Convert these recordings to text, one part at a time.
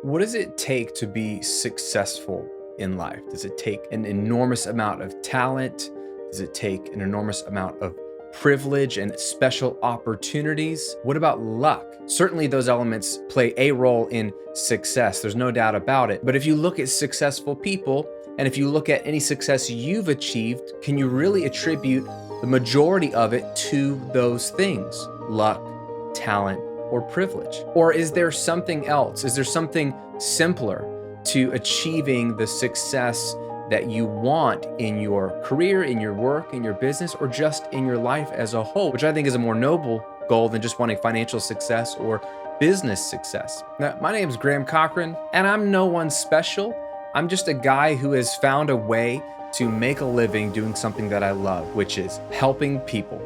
What does it take to be successful in life? Does it take an enormous amount of talent? Does it take an enormous amount of privilege and special opportunities? What about luck? Certainly, those elements play a role in success. There's no doubt about it. But if you look at successful people, and if you look at any success you've achieved, can you really attribute the majority of it to those things? Luck, talent, or privilege? Or is there something else? Is there something simpler to achieving the success that you want in your career, in your work, in your business, or just in your life as a whole, which I think is a more noble goal than just wanting financial success or business success. Now, my name is Graham Cochrane, and I'm no one special. I'm just a guy who has found a way to make a living doing something that I love, which is helping people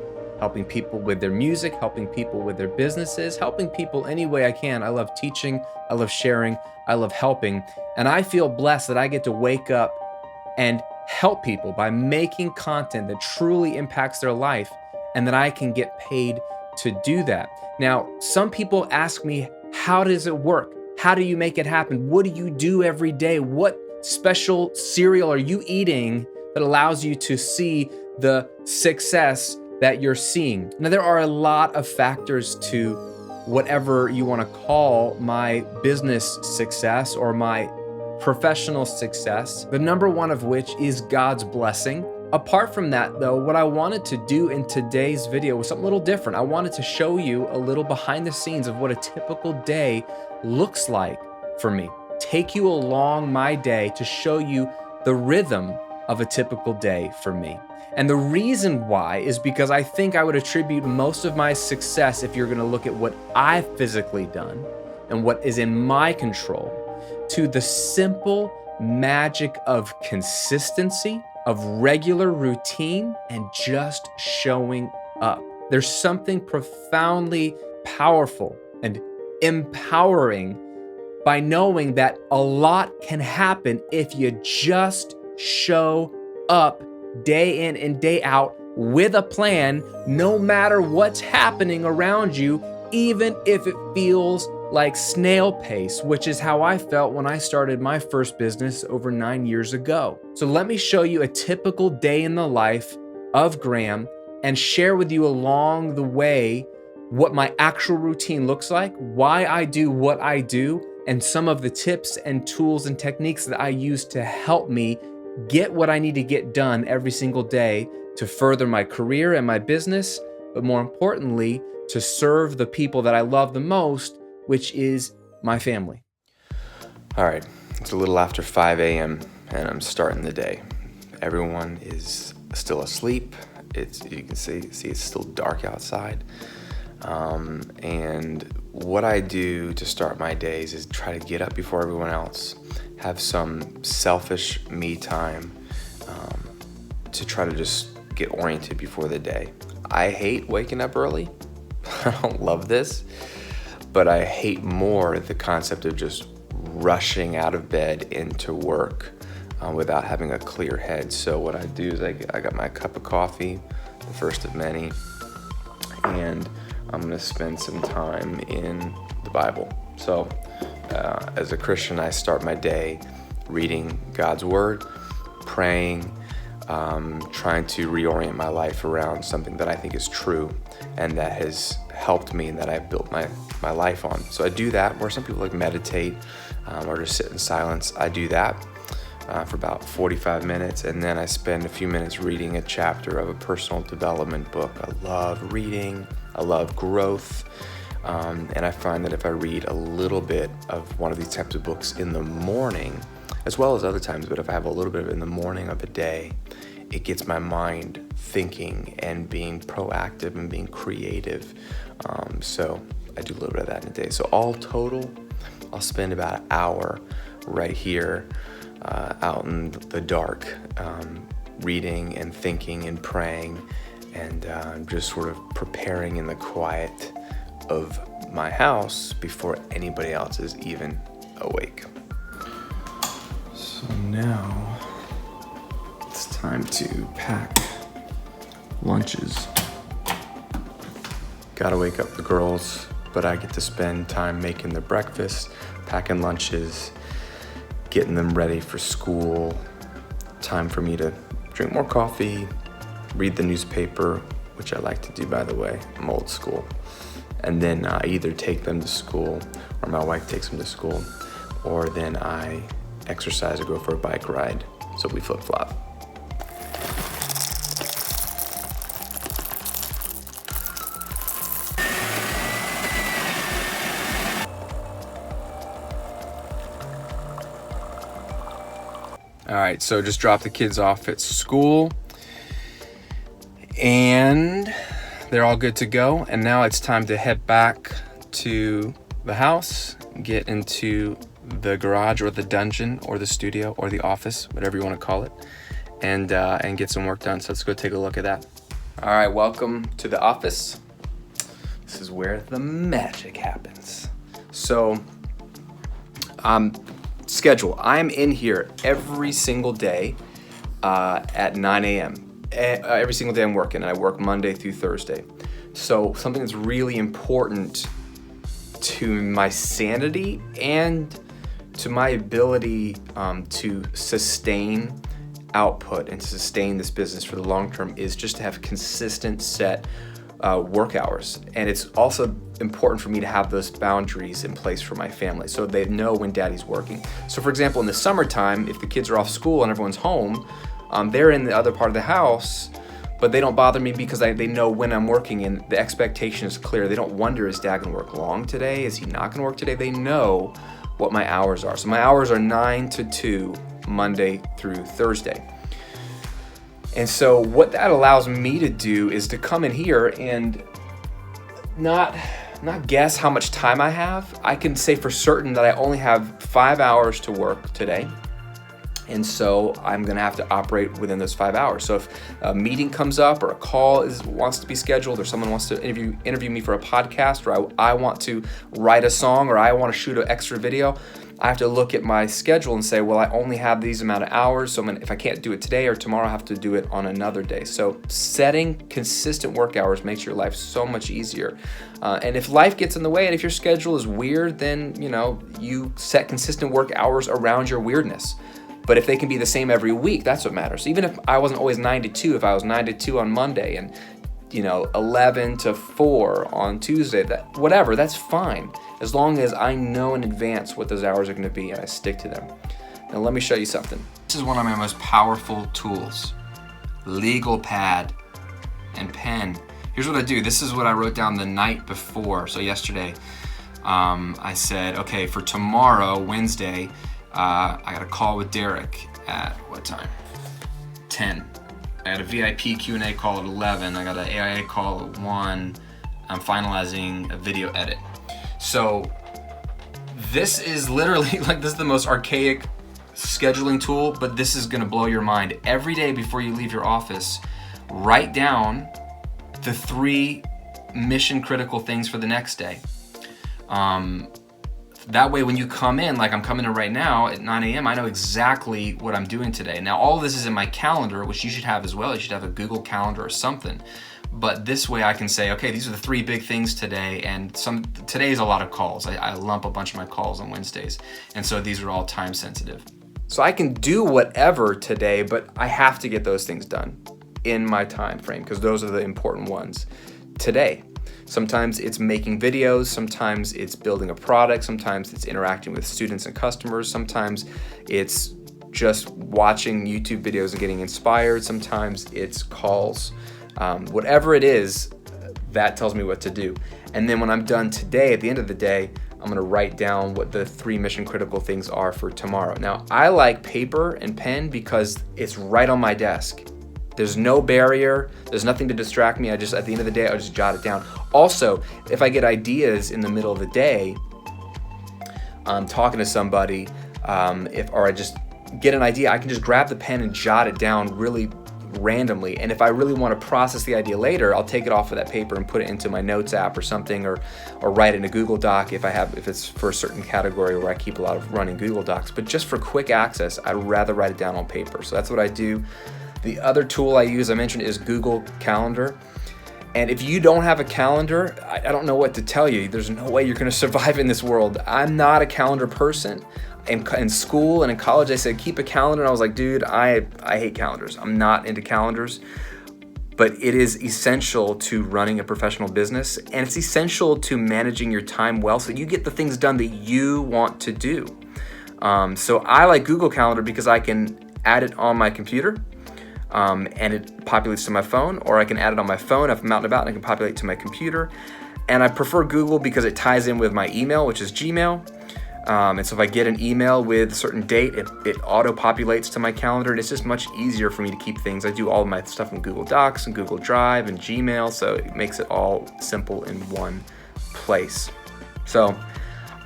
with their music, helping people with their businesses, helping people any way I can. I love teaching, I love sharing, I love helping. And I feel blessed that I get to wake up and help people by making content that truly impacts their life, and that I can get paid to do that. Now, some people ask me, how does it work? How do you make it happen? What do you do every day? What special cereal are you eating that allows you to see the success that you're seeing? Now, there are a lot of factors to whatever you want to call my business success or my professional success, the number one of which is God's blessing. Apart from that, though, what I wanted to do in today's video was something a little different. I wanted to show you a little behind the scenes of what a typical day looks like for me. Take you along my day to show you the rhythm of a typical day for me. And the reason why is because I think I would attribute most of my success, if you're going to look at what I've physically done and what is in my control, to the simple magic of consistency, of regular routine, and just showing up. There's something profoundly powerful and empowering by knowing that a lot can happen if you just show up day in and day out with a plan, no matter what's happening around you, even if it feels like snail pace, which is how I felt when I started my first business over 9 years ago. So let me show you a typical day in the life of Graham and share with you along the way what my actual routine looks like, why I do what I do, and some of the tips and tools and techniques that I use to help me get what I need to get done every single day to further my career and my business, but more importantly, to serve the people that I love the most, which is my family. All right, it's a little after 5 a.m. and I'm starting the day. Everyone is still asleep. You can see it's still dark outside. And what I do to start my days is try to get up before everyone else, have some selfish me time, to try to just get oriented before the day. I hate waking up early. I don't love this, but I hate more the concept of just rushing out of bed into work without having a clear head. So what I do is I got my cup of coffee, the first of many, and I'm gonna spend some time in the Bible. So as a Christian, I start my day reading God's word, praying, trying to reorient my life around something that I think is true and that has helped me and that I've built my life on. So I do that, where some people like meditate or just sit in silence. I do that for about 45 minutes, and then I spend a few minutes reading a chapter of a personal development book. I love reading, I love growth, and I find that if I read a little bit of one of these types of books in the morning, as well as other times, but if I have a little bit of it in the morning of a day, it gets my mind thinking and being proactive and being creative. So I do a little bit of that in a day. So all total, I'll spend about an hour right here out in the dark, reading and thinking and praying, and just sort of preparing in the quiet of my house before anybody else is even awake. So now it's time to pack lunches. Gotta wake up the girls, but I get to spend time making their breakfast, packing lunches, getting them ready for school. Time for me to drink more coffee, read the newspaper, which I like to do, by the way. I'm old school. And then I either take them to school, or my wife takes them to school, or then I exercise or go for a bike ride. So we flip-flop. All right, so just dropped the kids off at school and they're all good to go. And now it's time to head back to the house, get into the garage or the dungeon or the studio or the office, whatever you want to call it, and get some work done. So let's go take a look at that. All right, welcome to the office. This is where the magic happens. So, schedule. I'm in here every single day at 9 a.m. Every single day I'm working. I work Monday through Thursday. So something that's really important to my sanity and to my ability to sustain output and to sustain this business for the long term is just to have consistent set work hours. And it's also important for me to have those boundaries in place for my family so they know when daddy's working. So for example, in the summertime, if the kids are off school and everyone's home, they're in the other part of the house, but they don't bother me because they know when I'm working and the expectation is clear. They don't wonder, is dad gonna work long today? Is he not gonna work today? They know what my hours are. So my hours are 9 to 2, Monday through Thursday. And so what that allows me to do is to come in here and not guess how much time I have. I can say for certain that I only have 5 hours to work today. And so I'm gonna have to operate within those 5 hours. So if a meeting comes up or a call wants to be scheduled or someone wants to interview me for a podcast, or I want to write a song, or I wanna shoot an extra video, I have to look at my schedule and say, well, I only have these amount of hours. So if I can't do it today or tomorrow, I have to do it on another day. So setting consistent work hours makes your life so much easier. And if life gets in the way and if your schedule is weird, then you set consistent work hours around your weirdness. But if they can be the same every week, that's what matters. Even if I wasn't always 9 to 2, if I was 9 to 2 on Monday and 11 to 4 on Tuesday, whatever, that's fine. As long as I know in advance what those hours are gonna be and I stick to them. Now let me show you something. This is one of my most powerful tools, legal pad and pen. Here's what I do. This is what I wrote down the night before. So yesterday, I said, okay, for tomorrow, Wednesday, I got a call with Derek at what time? 10. I got a VIP Q&A call at 11. I got an AIA call at 1. I'm finalizing a video edit. So this is literally this is the most archaic scheduling tool, but this is gonna blow your mind. Every day before you leave your office, write down the 3 mission critical things for the next day. That way when you come in, like I'm coming in right now at 9 a.m., I know exactly what I'm doing today. Now all of this is in my calendar, which you should have as well. You should have a Google Calendar or something. But this way I can say, okay, these are the 3 big things today, and today is a lot of calls. I lump a bunch of my calls on Wednesdays, and so these are all time sensitive. So I can do whatever today, but I have to get those things done in my time frame because those are the important ones today. Sometimes it's making videos, sometimes it's building a product, sometimes it's interacting with students and customers, sometimes it's just watching YouTube videos and getting inspired, sometimes it's calls. Whatever it is, that tells me what to do. And then when I'm done today, at the end of the day, I'm gonna write down what the 3 mission critical things are for tomorrow. Now, I like paper and pen because it's right on my desk. There's no barrier, there's nothing to distract me. At the end of the day, I'll just jot it down. Also, if I get ideas in the middle of the day, talking to somebody, or I just get an idea, I can just grab the pen and jot it down really randomly. And if I really want to process the idea later, I'll take it off of that paper and put it into my notes app or something, or write it in a Google Doc if it's for a certain category where I keep a lot of running Google Docs. But just for quick access, I'd rather write it down on paper. So that's what I do. The other tool I use, I mentioned, is Google Calendar. And if you don't have a calendar, I don't know what to tell you. There's no way you're going to survive in this world. I'm not a calendar person. In school and in college, they said, keep a calendar. And I was like, dude, I hate calendars. I'm not into calendars. But it is essential to running a professional business, and it's essential to managing your time well so you get the things done that you want to do. So I like Google Calendar because I can add it on my computer and it populates to my phone, or I can add it on my phone if I'm out and about and I can populate to my computer. And I prefer Google because it ties in with my email, which is Gmail. And so if I get an email with a certain date, it auto-populates to my calendar, and it's just much easier for me to keep things. I do all of my stuff in Google Docs and Google Drive and Gmail, so it makes it all simple in one place. So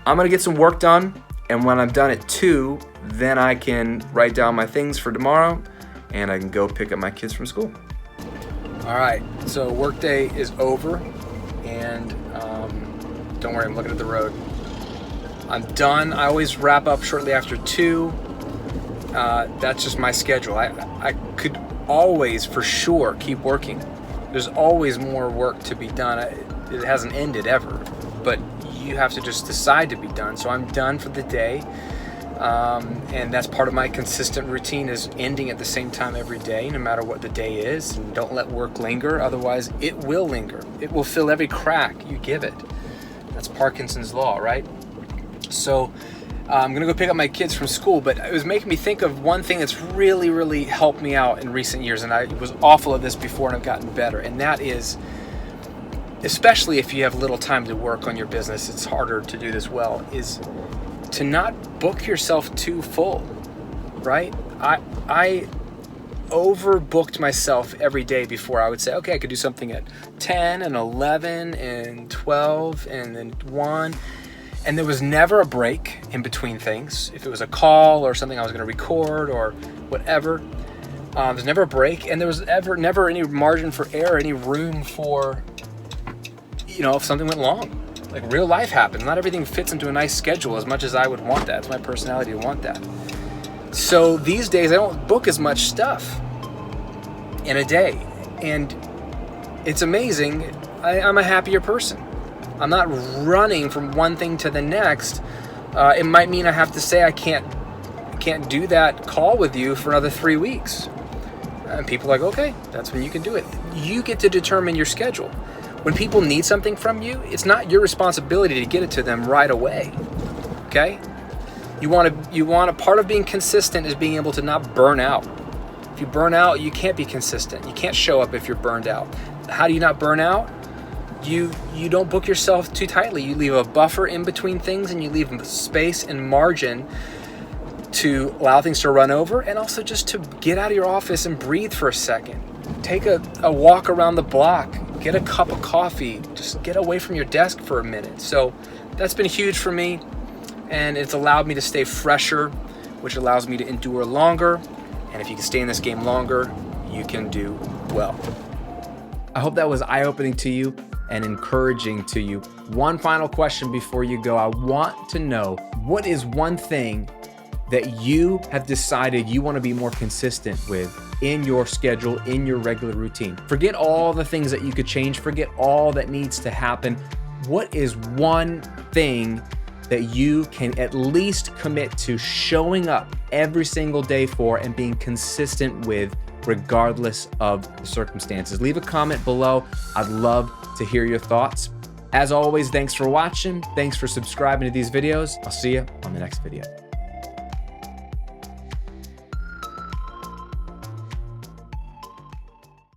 I'm gonna get some work done, and when I'm done at 2, then I can write down my things for tomorrow, and I can go pick up my kids from school. All right, so workday is over, and don't worry, I'm looking at the road. I'm done. I always wrap up shortly after 2. That's just my schedule. I could always, for sure, keep working. There's always more work to be done. It hasn't ended ever, but you have to just decide to be done. So I'm done for the day, and that's part of my consistent routine, is ending at the same time every day, no matter what the day is. And don't let work linger, otherwise it will linger. It will fill every crack you give it. That's Parkinson's law, right? So I'm gonna go pick up my kids from school, but it was making me think of one thing that's really, really helped me out in recent years, and I was awful at this before and I've gotten better, and that is, especially if you have little time to work on your business, it's harder to do this well, is to not book yourself too full, right? I overbooked myself every day before. I would say, okay, I could do something at 10 and 11 and 12 and then 1. And there was never a break in between things. If it was a call or something I was going to record or whatever, there's never a break, and there was never any margin for error, any room for, if something went wrong. Like, real life happens. Not everything fits into a nice schedule as much as I would want that. It's my personality to want that. So these days I don't book as much stuff in a day, and it's amazing. I'm a happier person. I'm not running from one thing to the next. It might mean I have to say I can't do that call with you for another 3 weeks. And people are like, okay, that's when you can do it. You get to determine your schedule. When people need something from you, it's not your responsibility to get it to them right away. Okay? You want a part of being consistent is being able to not burn out. If you burn out, you can't be consistent. You can't show up if you're burned out. How do you not burn out? You don't book yourself too tightly. You leave a buffer in between things, and you leave space and margin to allow things to run over, and also just to get out of your office and breathe for a second. Take a walk around the block. Get a cup of coffee. Just get away from your desk for a minute. So that's been huge for me, and it's allowed me to stay fresher, which allows me to endure longer. And if you can stay in this game longer, you can do well. I hope that was eye-opening to you and encouraging to you. One final question before you go. I want to know, what is one thing that you have decided you want to be more consistent with in your schedule, in your regular routine? Forget all the things that you could change. Forget all that needs to happen. What is one thing that you can at least commit to showing up every single day for and being consistent with, regardless of the circumstances? Leave a comment below. I'd love to hear your thoughts. As always, thanks for watching. Thanks for subscribing to these videos. I'll see you on the next video.